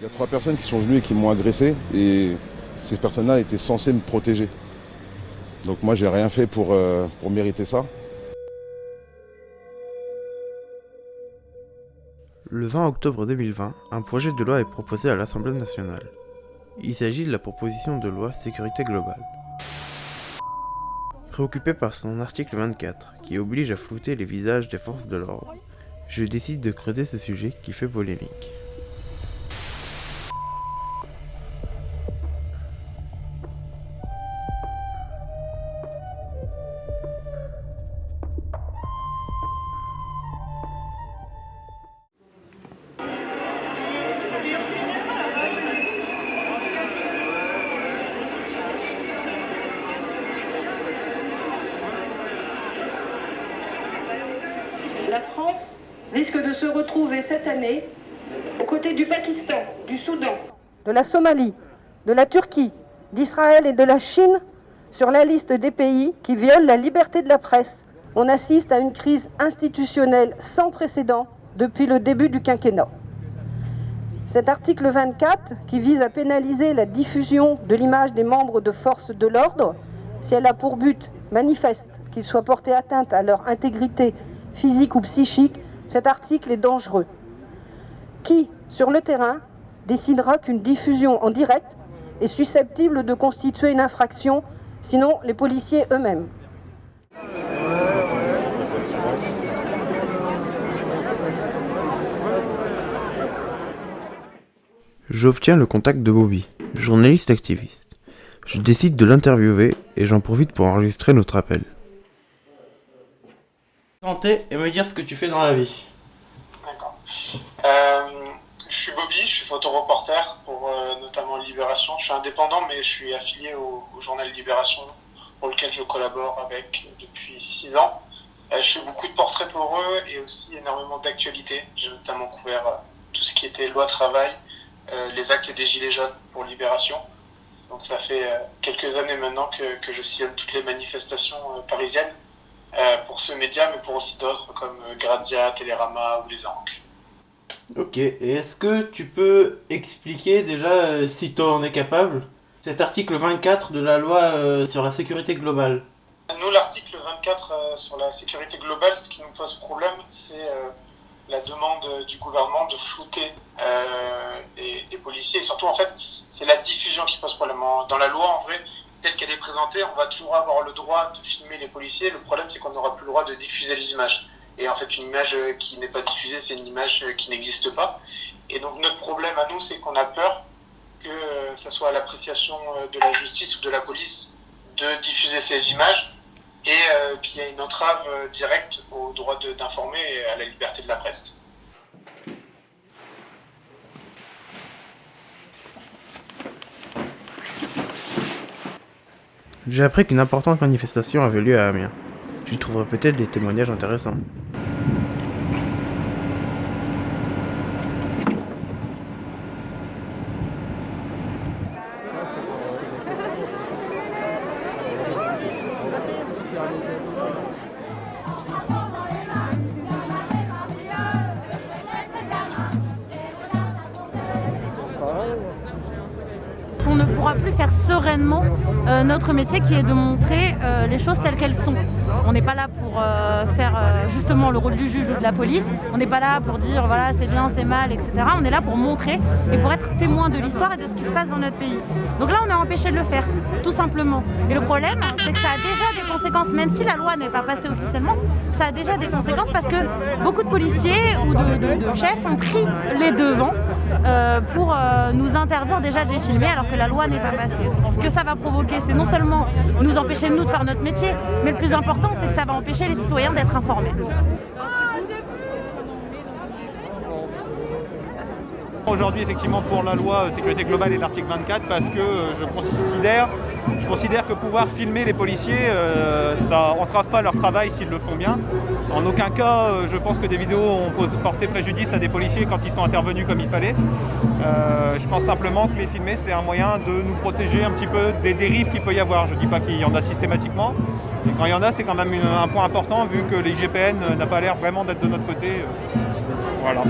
Il y a 3 personnes qui sont venues et qui m'ont agressé et ces personnes-là étaient censées me protéger. Donc moi j'ai rien fait pour mériter ça. Le 20 octobre 2020, un projet de loi est proposé à l'Assemblée nationale. Il s'agit de la proposition de loi Sécurité globale. Préoccupé par son article 24, qui oblige à flouter les visages des forces de l'ordre, je décide de creuser ce sujet qui fait polémique. La France risque de se retrouver cette année aux côtés du Pakistan, du Soudan, de la Somalie, de la Turquie, d'Israël et de la Chine sur la liste des pays qui violent la liberté de la presse. On assiste à une crise institutionnelle sans précédent depuis le début du quinquennat. Cet article 24, qui vise à pénaliser la diffusion de l'image des membres de forces de l'ordre, si elle a pour but manifeste qu'il soit porté atteinte à leur intégrité physique ou psychique, cet article est dangereux. Qui, sur le terrain, décidera qu'une diffusion en direct est susceptible de constituer une infraction, sinon les policiers eux-mêmes? J'obtiens le contact de Bobby, journaliste activiste. Je décide de l'interviewer et j'en profite pour enregistrer notre appel. Présenter et me dire ce que tu fais dans la vie. D'accord. Je suis Bobby, je suis photoreporter pour notamment Libération. Je suis indépendant, mais je suis affilié au journal Libération, pour lequel je collabore avec depuis 6 ans. Je fais beaucoup de portraits pour eux et aussi énormément d'actualités. J'ai notamment couvert tout ce qui était loi travail, les actes des Gilets jaunes pour Libération. Donc ça fait quelques années maintenant que je sillonne toutes les manifestations parisiennes pour ce média, mais pour aussi d'autres comme Grazia, Télérama ou Les Arancs. Ok, et est-ce que tu peux expliquer déjà, si tu en es capable, cet article 24 de la loi sur la sécurité globale? Nous, l'article 24 sur la sécurité globale, ce qui nous pose problème, c'est la demande du gouvernement de flouter les policiers. Et surtout, en fait, c'est la diffusion qui pose problème. Dans la loi, en vrai, telle qu'elle est présentée, on va toujours avoir le droit de filmer les policiers. Le problème, c'est qu'on n'aura plus le droit de diffuser les images. Et en fait, une image qui n'est pas diffusée, c'est une image qui n'existe pas. Et donc, notre problème à nous, c'est qu'on a peur que ça soit à l'appréciation de la justice ou de la police de diffuser ces images et qu'il y ait une entrave directe au droit d'informer et à la liberté de la presse. J'ai appris qu'une importante manifestation avait lieu à Amiens. J'y trouverai peut-être des témoignages intéressants. On ne pourra plus faire sereinement notre métier qui est de montrer les choses telles qu'elles sont. On n'est pas là pour faire justement le rôle du juge ou de la police, on n'est pas là pour dire voilà c'est bien, c'est mal, etc. On est là pour montrer et pour être témoin de l'histoire et de ce qui se passe dans notre pays. Donc là on est empêché de le faire, tout simplement. Et le problème c'est que ça a déjà des conséquences, même si la loi n'est pas passée officiellement, ça a déjà des conséquences parce que beaucoup de policiers ou de chefs ont pris les devants pour nous interdire déjà de les filmer alors que la loi n'est pas passée. Ce que ça va provoquer, c'est non seulement nous empêcher nous de faire notre métier, mais le plus important, c'est que ça va empêcher les citoyens d'être informés. Aujourd'hui, effectivement, pour la loi sécurité globale et l'article 24, parce que je considère que pouvoir filmer les policiers, ça entrave pas leur travail s'ils le font bien. En aucun cas, je pense que des vidéos ont porté préjudice à des policiers quand ils sont intervenus comme il fallait. Je pense simplement que les filmer, c'est un moyen de nous protéger un petit peu des dérives qu'il peut y avoir. Je ne dis pas qu'il y en a systématiquement, mais quand il y en a, c'est quand même un point important, vu que les GPN n'a pas l'air vraiment d'être de notre côté. Voilà.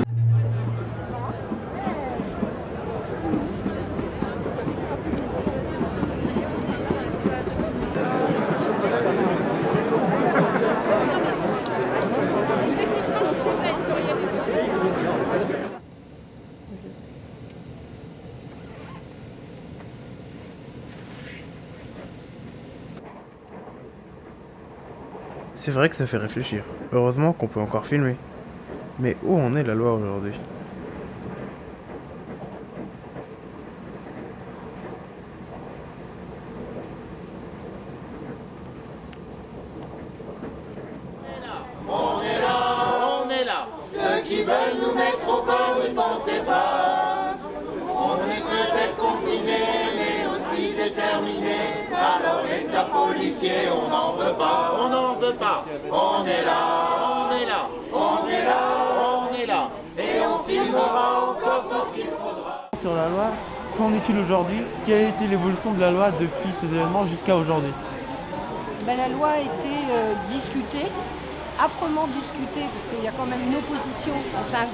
C'est vrai que ça fait réfléchir. Heureusement qu'on peut encore filmer. Mais où en est la loi aujourd'hui ? On est là. Ceux qui veulent nous mettre au pas, n'y pensez pas. On est peut-être confinés, mais aussi déterminés. Alors l'État policier, on n'en veut pas, on n'en veut pas. On est là. Et on filmera encore tout ce qu'il faudra. Sur la loi, qu'en est-il aujourd'hui ? Quelle a été l'évolution de la loi depuis ces événements jusqu'à aujourd'hui ? La loi a été discutée, âprement discutée, parce qu'il y a quand même une opposition au sein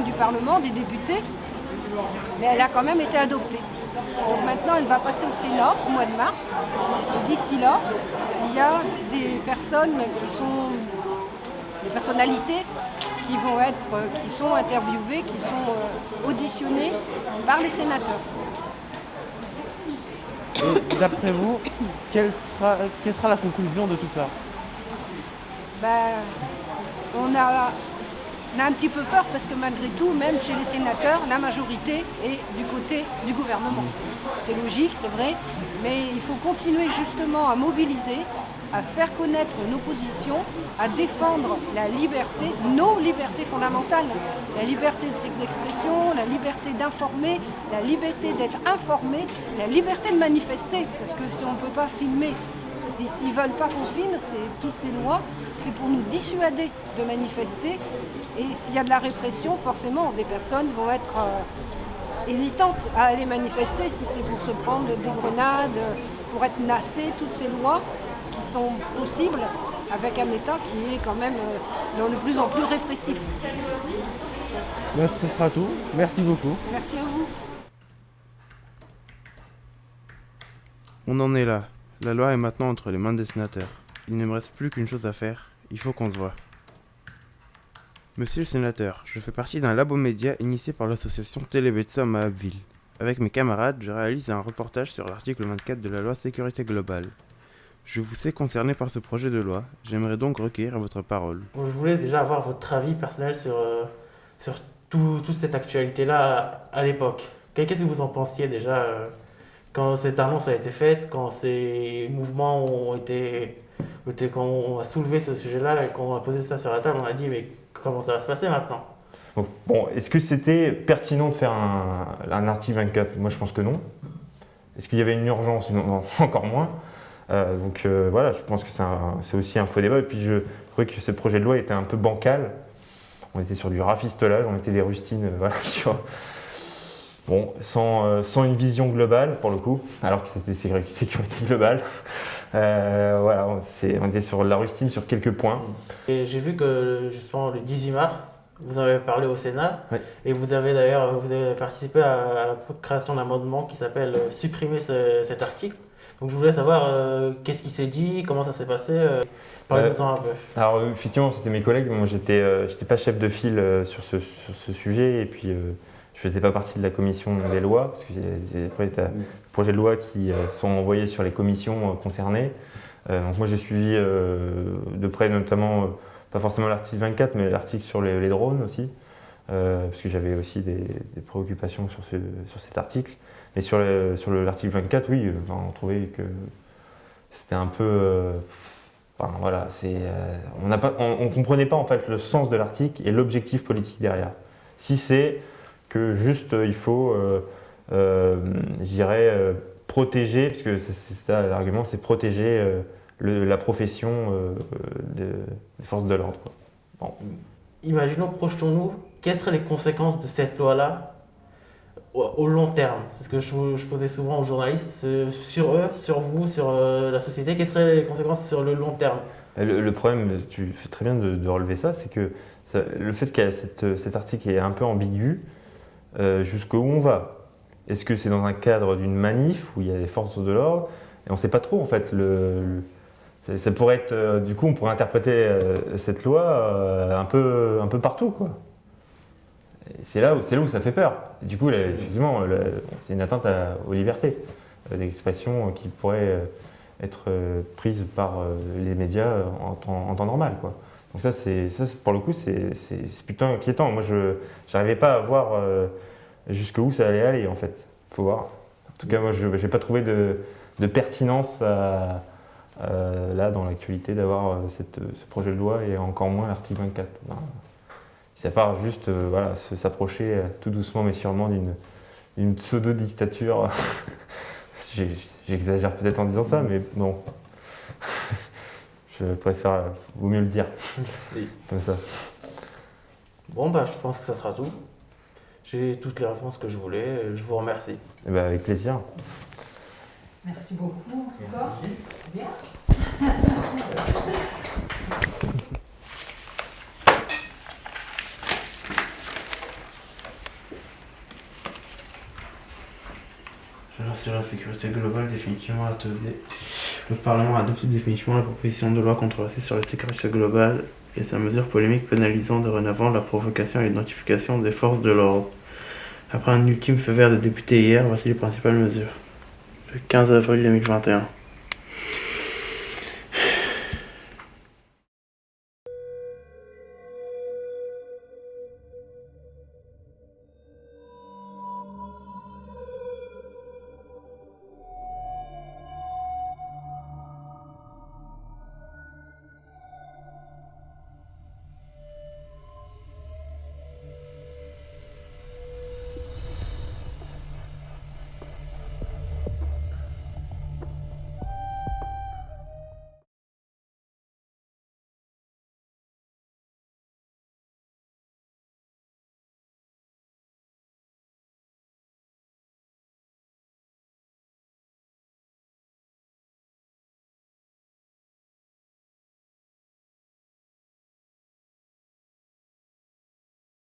du Parlement, des députés, mais elle a quand même été adoptée. Donc maintenant, elle va passer au Sénat au mois de mars. Et d'ici là, il y a des personnes qui sont des personnalités qui sont interviewées, qui sont auditionnées par les sénateurs. Et d'après vous, quelle sera la conclusion de tout ça ? On a un petit peu peur parce que malgré tout, même chez les sénateurs, la majorité est du côté du gouvernement. C'est logique, c'est vrai, mais il faut continuer justement à mobiliser, à faire connaître nos positions, à défendre la liberté, nos libertés fondamentales, la liberté de d'expression, la liberté d'informer, la liberté d'être informé, la liberté de manifester, parce que si on ne peut pas filmer, s'ils ne veulent pas qu'on filme, toutes ces lois, c'est pour nous dissuader de manifester. Et s'il y a de la répression, forcément, des personnes vont être hésitantes à aller manifester si c'est pour se prendre des grenades, pour être nassées, toutes ces lois qui sont possibles avec un État qui est quand même de plus en plus répressif. Ce sera tout. Merci beaucoup. Merci à vous. On en est là. La loi est maintenant entre les mains des sénateurs. Il ne me reste plus qu'une chose à faire. Il faut qu'on se voie. Monsieur le sénateur, je fais partie d'un labo média initié par l'association Télébetsam à Abbeville. Avec mes camarades, je réalise un reportage sur l'article 24 de la loi Sécurité Globale. Je vous sais concerné par ce projet de loi. J'aimerais donc recueillir votre parole. Je voulais déjà avoir votre avis personnel sur toute cette actualité-là à l'époque. Qu'est-ce que vous en pensiez déjà quand cette annonce a été faite, quand ces mouvements quand on a soulevé ce sujet-là et qu'on a posé ça sur la table, on a dit mais comment ça va se passer maintenant ? Bon, est-ce que c'était pertinent de faire un article 24 ? Moi je pense que non. Est-ce qu'il y avait une urgence ? Non, encore moins. Voilà, je pense que c'est aussi un faux débat. Et puis je trouvais que ce projet de loi était un peu bancal. On était sur du rafistolage, on mettait des rustines, sans une vision globale pour le coup, alors que c'était sécurité globale. On était sur la rustine sur quelques points. Et j'ai vu que justement le 18 mars, vous avez parlé au Sénat, oui. Et vous avez participé à la création d'un amendement qui s'appelle « Supprimer cet article ». Donc je voulais savoir qu'est-ce qui s'est dit, comment ça s'est passé, parlez-nous-en un peu. Alors effectivement, c'était mes collègues, moi j'étais pas chef de file sur ce sujet, et puis je faisais pas partie de la commission des lois, parce que après des projets de loi qui sont envoyés sur les commissions concernées. Donc moi j'ai suivi de près notamment, pas forcément l'article 24, mais l'article sur les drones aussi, parce que j'avais aussi des préoccupations sur cet article. Mais sur l'article 24, oui, on trouvait que c'était un peu... on comprenait pas en fait le sens de l'article et l'objectif politique derrière. Si c'est que juste il faut, protéger, parce que c'est ça l'argument, c'est protéger la profession des forces de l'ordre. Bon. Imaginons, projetons-nous, quelles seraient les conséquences de cette loi-là au long terme? C'est ce que je posais souvent aux journalistes, sur eux, sur vous, sur la société. Quelles seraient les conséquences sur le long terme? Le problème, tu fais très bien de relever ça, c'est que le fait que cet article est un peu ambigu, jusqu'où on va. Est-ce que c'est dans un cadre d'une manif où il y a des forces de l'ordre? Et on ne sait pas trop en fait. Ça pourrait être, du coup, on pourrait interpréter cette loi un peu partout, quoi. C'est là où ça fait peur. Du coup, effectivement, c'est une atteinte aux libertés d'expression qui pourrait être prise par les médias en temps normal, quoi. Donc ça, pour le coup, c'est plutôt inquiétant. Moi, je n'arrivais pas à voir jusqu'où ça allait aller, en fait. Faut voir. En tout cas, moi, je n'ai pas trouvé de pertinence là, dans l'actualité, d'avoir ce projet de loi et encore moins l'article 24. Ça part juste voilà, s'approcher tout doucement mais sûrement d'une pseudo-dictature. J'exagère peut-être en disant ça, mais bon. Je préfère, vaut mieux le dire. Oui. Comme ça. Bon, bah, je pense que ça sera tout. J'ai toutes les réponses que je voulais. Je vous remercie. Et bah, avec plaisir. Merci beaucoup, en tout cas. Bien. Alors, sur la sécurité globale, définitivement adoptée. Le Parlement a adopté définitivement la proposition de loi controversée sur la sécurité globale et sa mesure polémique pénalisant dorénavant la provocation et l'identification des forces de l'ordre. Après un ultime feu vert des députés hier, voici les principales mesures. Le 15 avril 2021.